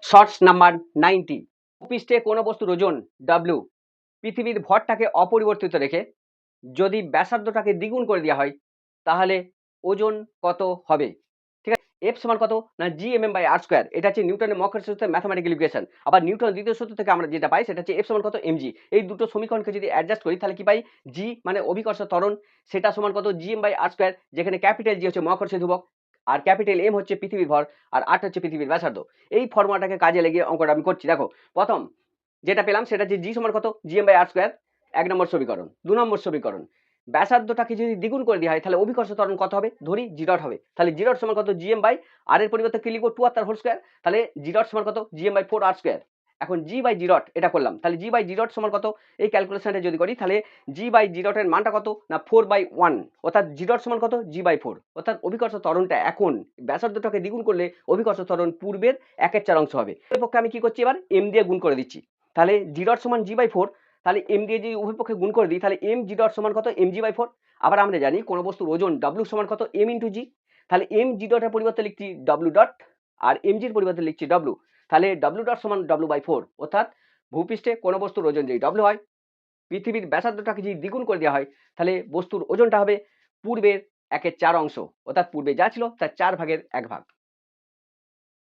Shorts number 90। পৃষ্ঠে কোনো বস্তুর ওজন W পৃথিবীর ভরটাকে অপরিবর্তিত রেখে যদি ব্যাসার্ধটাকে দ্বিগুণ করে দেওয়া হয় তাহলে ওজন কত হবে? ঠিক আছে, এফ সমান কত না G/m/r²। এটা হচ্ছে নিউটনের মহাকর্ষ সূত্রের ম্যাথমেটিক্যাল ইকুয়েশন। আবার নিউটনের দ্বিতীয় সূত্র থেকে আমরা যেটা পাই সেটা হচ্ছে এফ সমান কত mg। এই দুটো সমীকরণকে যদি অ্যাডজাস্ট করি তাহলে কি পাই? g মানে অভিকর্ষ ত্বরণ, সেটা সমান কত G/m/r², যেখানে ক্যাপিটাল G হচ্ছে মহাকর্ষীয় ধ্রুবক আর ক্যাপিটাল M হচ্ছে পৃথিবীর ভর আর r হচ্ছে পৃথিবীর ব্যাসার্ধ। এই ফর্মুলাটাকে কাজে লাগিয়ে অঙ্কটা আমি করছি। দেখো, প্রথম যেটা পেলাম সেটা হচ্ছে g সমান কত G/m/r², 1 নম্বর সমীকরণ। 2 নম্বর সমীকরণ, ব্যাসার্ধটাকে যদি দ্বিগুণ করে দেওয়া হয় তাহলে অভিকর্ষ ত্বরণ কত হবে? ধরি জি ডট হবে। তাহলে জি ডট সমান কত Gm/r এর পরিবর্তে কি লিখবো 2r তার হোল স্কয়ার। তাহলে জি ডট সমান কত Gm/4r²। এখন g/g ডট এটা করলাম, তাহলে g/g ডট সমান কত? এই ক্যালকুলেশনটা যদি করি তাহলে g/g ডট এর মানটা কত না 4/1, অর্থাৎ জি ডট সমান কত g/4। অর্থাৎ অভিকর্ষ ত্বরণটা এখন ব্যাসার্ধটাকে দ্বিগুণ করলে অভিকর্ষ ত্বরণ পূর্বের 1/4 অংশ হবে। এর পক্ষে আমি কি করছি, এবার m দিয়ে গুণ করে দিচ্ছি। তাহলে জি ডট সমান g/4, তাহলে m দিয়ে যদি উভয় পক্ষে গুণ করে দিই তাহলে m g ডট সমান কত mg/4। আবার আমরা জানি কোন বস্তুর ওজন w সমান কত m ইন্টু জি। তাহলে m g ডটের পরিবর্তে লিখছি w ডট আর mg এর পরিবর্তে লিখছি w। তাহলে w ডট সমান w/4, অর্থাৎ ভূপৃষ্ঠে কোন বস্তুর ওজন যদি w হয়, পৃথিবীর ব্যাসার্ধটাকে যদি দ্বিগুণ করে দেওয়া হয় তাহলে বস্তুর ওজনটা হবে পূর্বের 1/4 অংশ, অর্থাৎ পূর্বে যা ছিল তার 4 ভাগের 1 ভাগ।